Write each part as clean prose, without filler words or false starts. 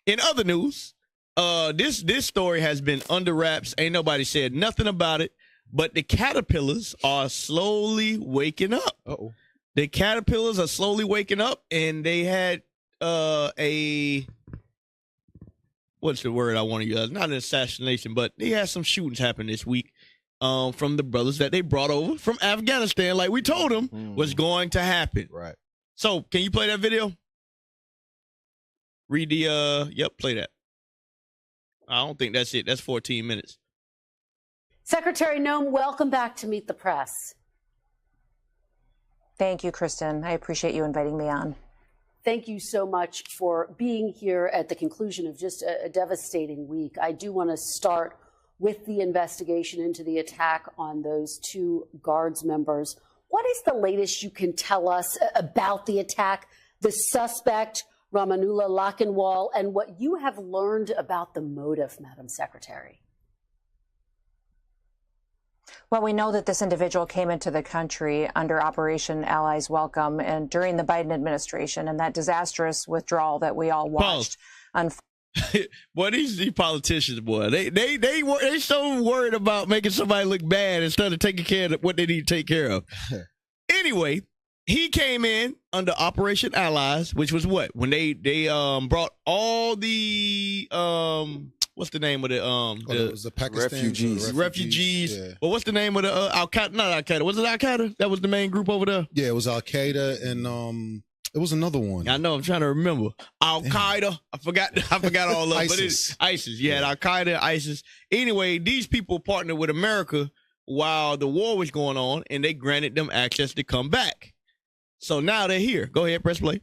In other news, this story has been under wraps. Ain't nobody said nothing about it, but the caterpillars are slowly waking up. Uh-oh. The caterpillars are slowly waking up, and they had what's the word I want to use? Not an assassination, but they had some shootings happen this week from the brothers that they brought over from Afghanistan, like we told them was going to happen. Right. So, can you play that video? Read the, play that. I don't think that's it. That's 14 minutes. Secretary Noem, welcome back to Meet the Press. Thank you, Kristen. I appreciate you inviting me on. Thank you so much for being here at the conclusion of just a devastating week. I do want to start with the investigation into the attack on those 2 Guards members. What is the latest you can tell us about the attack, the suspect, Ramanullah Lakhanwal, and what you have learned about the motive, Madam Secretary? Well, we know that this individual came into the country under Operation Allies Welcome and during the Biden administration, and that disastrous withdrawal that we all watched. Boy, these politicians, boy, they so worried about making somebody look bad instead of taking care of what they need to take care of. Anyway, he came in under Operation Allies, which was what? When they brought all the what's the name of it was the Pakistan refugees. Yeah. Well, what's the name of the Al Qaeda? Not Al Qaeda. Was it Al Qaeda? That was the main group over there. Yeah, it was Al Qaeda, and it was another one. I know. I'm trying to remember. Al Qaeda. I forgot all of it. But it's ISIS. Yeah, Al Qaeda, ISIS. Anyway, these people partnered with America while the war was going on, and they granted them access to come back. So now they're here. Go ahead, press play.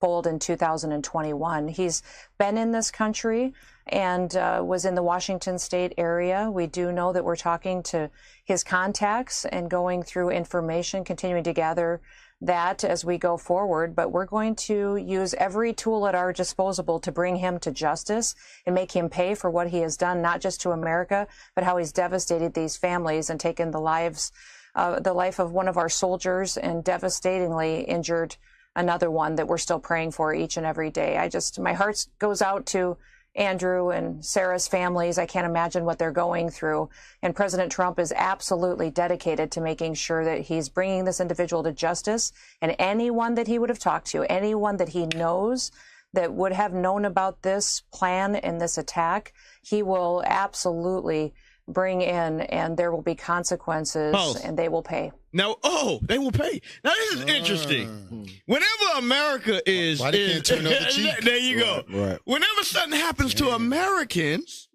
In 2021. He's been in this country and was in the Washington state area. We do know that we're talking to his contacts and going through information, continuing to gather that as we go forward. But we're going to use every tool at our disposal to bring him to justice and make him pay for what he has done, not just to America, but how he's devastated these families and taken the life of one of our soldiers and devastatingly injured another one that we're still praying for each and every day. My heart goes out to Andrew and Sarah's families. I can't imagine what they're going through. And President Trump is absolutely dedicated to making sure that he's bringing this individual to justice, and anyone that he would have talked to, anyone that he knows that would have known about this plan and this attack, he will absolutely bring in, and there will be consequences, and they will pay. Now, they will pay. Now, this is interesting. Whenever America is... Why they can't turn up the cheek? There you go. Right. Whenever something happens to Americans,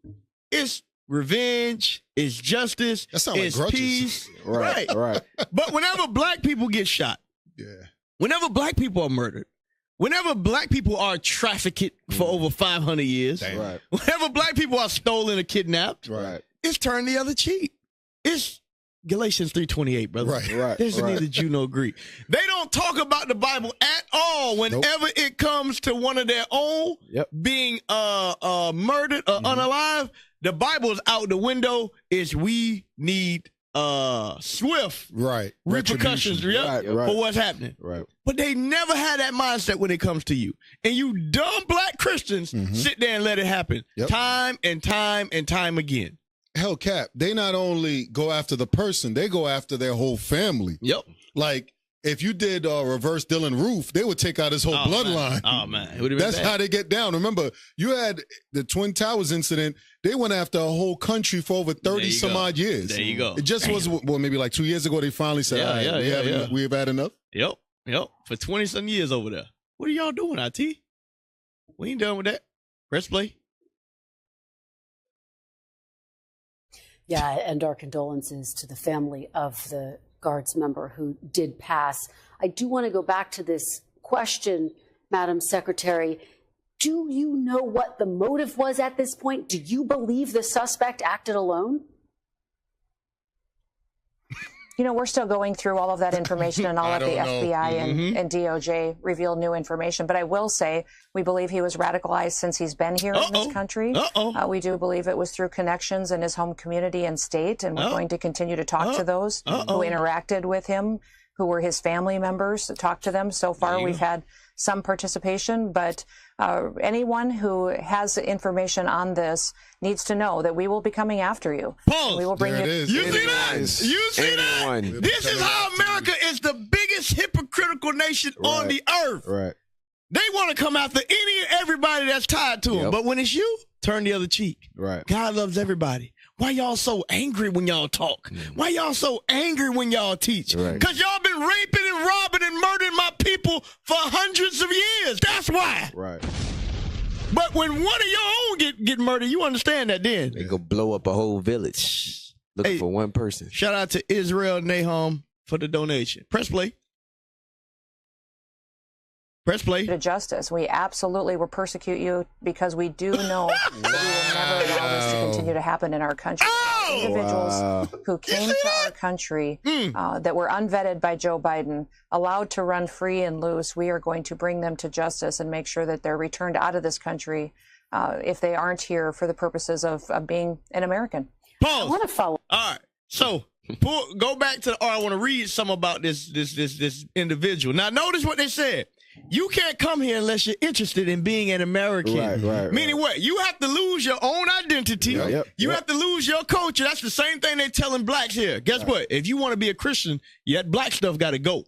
it's revenge, it's justice, that sounds it's like grudges. Peace. Right. But whenever black people get shot, whenever black people are murdered, whenever black people are trafficked for over 500 years, whenever black people are stolen or kidnapped, it's turned the other cheek. It's Galatians 3:28, brother. Right. There's neither Jew nor Greek. They don't talk about the Bible at all whenever it comes to one of their own being murdered or unalive. The Bible is out the window. We need swift repercussions for what's happening. Right. But they never had that mindset when it comes to you. And you dumb black Christians sit there and let it happen time and time and time again. Hell, Cap, they not only go after the person, they go after their whole family. Like, if you did reverse Dylan Roof, they would take out his whole bloodline. Man. That's how they get down. Remember, you had the Twin Towers incident. They went after a whole country for over 30-some-odd years. There you go. It just was, maybe like 2 years ago, they finally said, we've had enough. Yep. For 20-some years over there. What are y'all doing, IT? We ain't done with that. Press play. Yeah, and our condolences to the family of the Guards member who did pass. I do want to go back to this question, Madam Secretary. Do you know what the motive was at this point? Do you believe the suspect acted alone? You know, we're still going through all of that information, and all of the FBI and DOJ reveal new information. But I will say we believe he was radicalized since he's been here in this country. We do believe it was through connections in his home community and state, and we're going to continue to talk to those who interacted with him, who were his family members, to talk to them. So far, we've had some participation, but anyone who has information on this needs to know that we will be coming after you. Pause. We will bring you. You see that? You see that? This is how America is the biggest hypocritical nation on the earth. Right. They want to come after any and everybody that's tied to them. But when it's you, turn the other cheek. Right. God loves everybody. Why y'all so angry when y'all talk? Why y'all so angry when y'all teach? Because y'all been raping and robbing and murdering my people for hundreds of years. That's why. Right. But when one of your own get murdered, you understand that then. They go blow up a whole village looking for one person. Shout out to Israel Nahum for the donation. Press play. Press play. To justice. We absolutely will persecute you because we do know that we will never allow this to continue to happen in our country. Individuals who came to our country that were unvetted by Joe Biden, allowed to run free and loose, we are going to bring them to justice and make sure that they're returned out of this country if they aren't here for the purposes of being an American. Pause. I want to follow. All right. So go back to, or I want to read some about this individual. Now notice what they said. You can't come here unless you're interested in being an American. Right. Meaning what? You have to lose your own identity. You have to lose your culture. That's the same thing they're telling blacks here. Guess what? If you want to be a Christian, that black stuff got to go.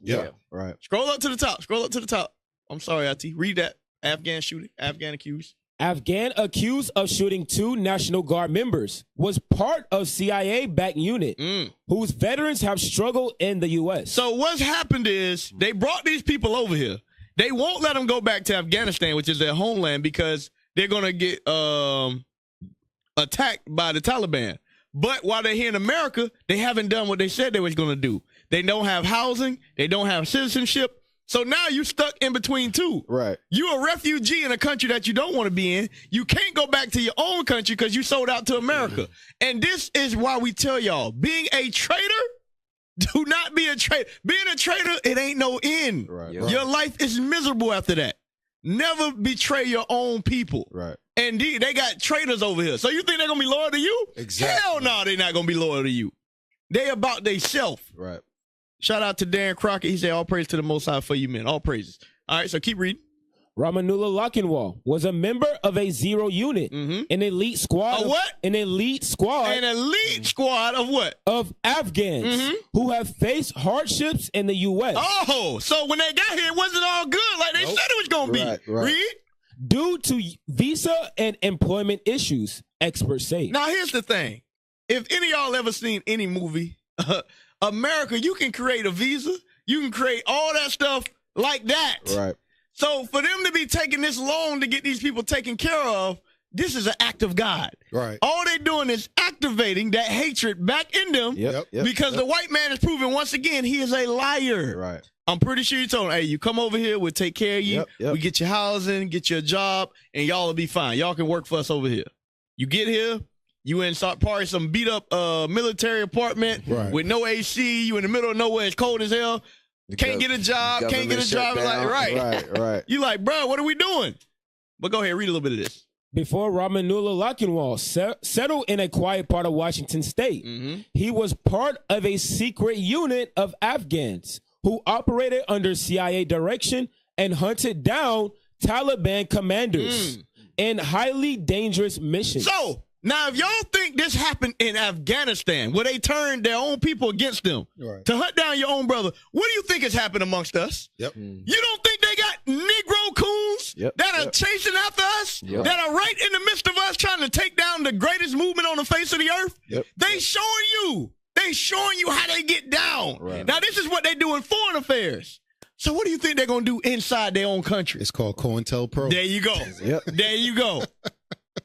Right. Scroll up to the top. Scroll up to the top. I'm sorry, IT. Read that. Afghan shooting. Afghan accused. Afghan accused of shooting 2 National Guard members was part of CIA-backed unit whose veterans have struggled in the U.S. So what's happened is they brought these people over here. They won't let them go back to Afghanistan, which is their homeland, because they're going to get attacked by the Taliban. But while they're here in America, they haven't done what they said they was going to do. They don't have housing. They don't have citizenship. So now you're stuck in between two. Right. You're a refugee in a country that you don't want to be in. You can't go back to your own country because you sold out to America. And this is why we tell y'all, being a traitor, do not be a traitor. Being a traitor, it ain't no end. Right. Your life is miserable after that. Never betray your own people. Right. And they got traitors over here. So you think they're going to be loyal to you? Exactly. Hell no, they're not going to be loyal to you. They about they self. Right. Shout out to Darren Crockett. He said, all praise to the Most High for you, men. All praises. All right, so keep reading. Ramanullah Lochinwall was a member of a Zero unit, an elite squad. A what? An elite squad. An elite squad of what? Of Afghans who have faced hardships in the U.S. Oh, so when they got here, it wasn't all good like they said it was going to be. Right. Read. Due to visa and employment issues, experts say. Now, here's the thing. If any of y'all ever seen any movie, America, you can create a visa. You can create all that stuff like that. Right. So for them to be taking this long to get these people taken care of, this is an act of God. Right. All they're doing is activating that hatred back in them because the white man is proving once again he is a liar. Right. I'm pretty sure you told him, hey, you come over here, we'll take care of you. We get your housing, get you a job, and y'all will be fine. Y'all can work for us over here. You get here, you in probably some beat up military apartment with no AC. You in the middle of nowhere. It's cold as hell. Can't get a job. Can't get a job. Like, right. You like, bro, what are we doing? But go ahead, read a little bit of this. Before Ramanullah Lochinwall settled in a quiet part of Washington state, he was part of a secret unit of Afghans who operated under CIA direction and hunted down Taliban commanders in highly dangerous missions. So, now if y'all think this happened in Afghanistan, where they turned their own people against them to hunt down your own brother, what do you think has happened amongst us? You don't think they got Negro coons that are chasing after us, that are right in the midst of us trying to take down the greatest movement on the face of the earth? They showing you. They showing you how they get down. Now, this is what they do in foreign affairs. So what do you think they're going to do inside their own country? It's called COINTELPRO. There you go. There you go.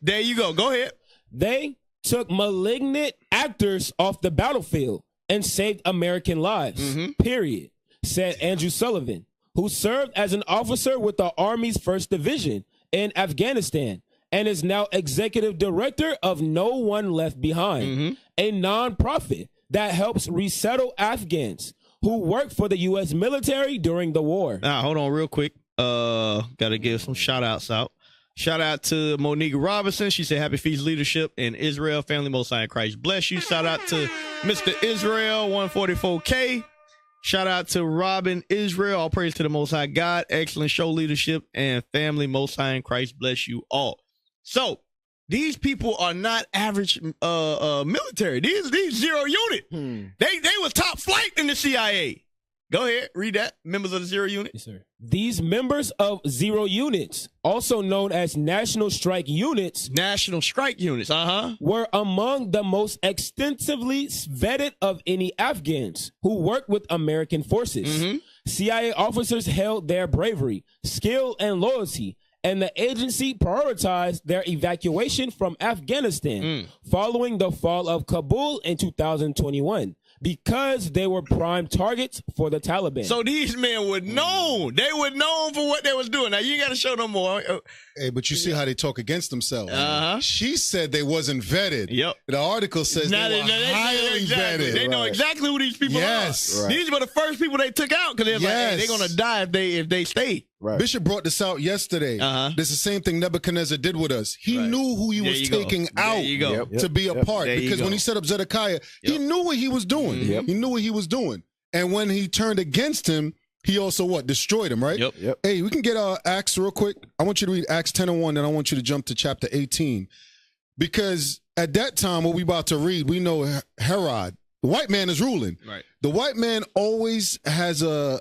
There you go. Go ahead. They took malignant actors off the battlefield and saved American lives, period, said Andrew Sullivan, who served as an officer with the Army's 1st Division in Afghanistan and is now executive director of No One Left Behind, a nonprofit that helps resettle Afghans who worked for the U.S. military during the war. Now, hold on real quick. Got to give some shout-outs out. Shout out to Monique Robinson. She said, happy feast leadership in Israel. Family Most High in Christ bless you. Shout out to Mr. Israel 144K. Shout out to Robin Israel. All praise to the Most High God. Excellent show leadership and family. Most High in Christ bless you all. So these people are not average military. These zero unit. They was top flight in the CIA. Go ahead, read that. Members of the zero unit. Yes, sir. These members of zero units, also known as National Strike Units, were among the most extensively vetted of any Afghans who worked with American forces. CIA officers held their bravery, skill, and loyalty, and the agency prioritized their evacuation from Afghanistan following the fall of Kabul in 2021. Because they were prime targets for the Taliban. So these men were known. They were known for what they was doing. Now, you got to show no more. Hey, but you see how they talk against themselves. She said they wasn't vetted. Yep. The article says they were highly vetted. They know exactly who these people are. Right. These were the first people they took out because they're like, hey, they're going to die if they stay. Right. Bishop brought this out yesterday. This is the same thing Nebuchadnezzar did with us. He knew who he was taking out to be a part. Because when he set up Zedekiah, he knew what he was doing. He knew what he was doing. And when he turned against him, he also destroyed him, right? Hey, we can get Acts real quick. I want you to read Acts 10:1, and I want you to jump to chapter 18. Because at that time, what we about to read, we know Herod, the white man is ruling. Right. The white man always has a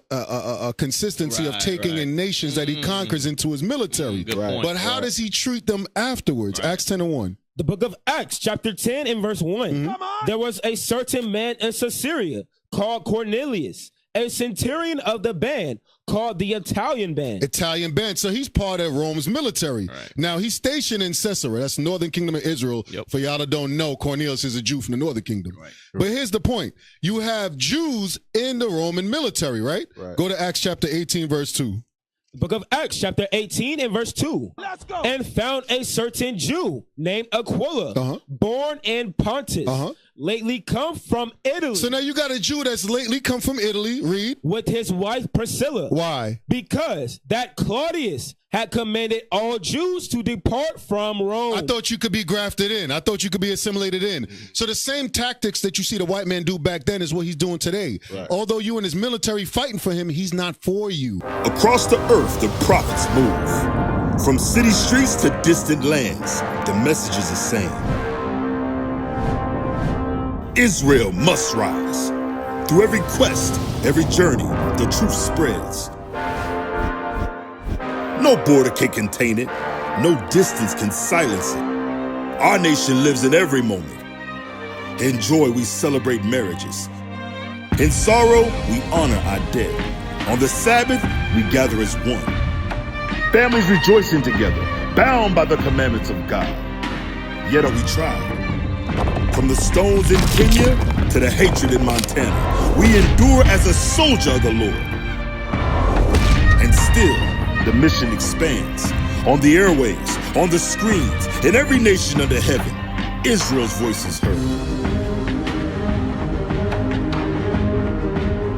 consistency of taking in nations that he conquers into his military. But how does he treat them afterwards? Acts 10:1. The book of Acts, chapter 10 and verse 1. There was a certain man in Caesarea called Cornelius, a centurion of the band called the Italian band. So he's part of Rome's military. Now, he's stationed in Caesarea. That's the northern kingdom of Israel. For y'all that don't know, Cornelius is a Jew from the northern kingdom. But here's the point. You have Jews in the Roman military, right? Go to Acts chapter 18, verse 2. Book of Acts, chapter 18 and verse 2. Let's go. And found a certain Jew named Aquila, born in Pontus, lately come from Italy. So now you got a Jew that's lately come from Italy. Read. With his wife Priscilla. Why? Because that Claudius had commanded all Jews to depart from Rome. I thought you could be grafted in. I thought you could be assimilated in. So the same tactics that you see the white man do back then is what he's doing today. Although you and his military fighting for him, he's not for you. Across the earth, the prophets move. From city streets to distant lands, the message is the same. Israel must rise. Through every quest, every journey, the truth spreads. No border can contain it. No distance can silence it. Our nation lives in every moment. In joy, we celebrate marriages. In sorrow, we honor our dead. On the Sabbath, we gather as one. Families rejoicing together, bound by the commandments of God. Yet are we tried. From the stones in Kenya to the hatred in Montana, we endure as a soldier of the Lord. And still, the mission expands. On the airwaves, on the screens, in every nation under heaven, Israel's voice is heard.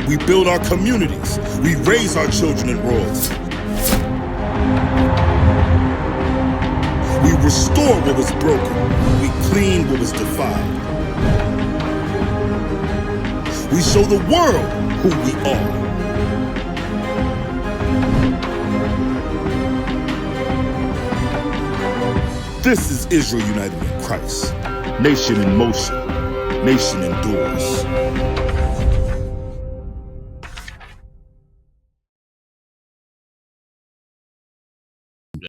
We build our communities. We raise our children in royalty. We restore what was broken. We clean what was defiled. We show the world who we are. This is Israel united in Christ. Nation in motion. Nation endures.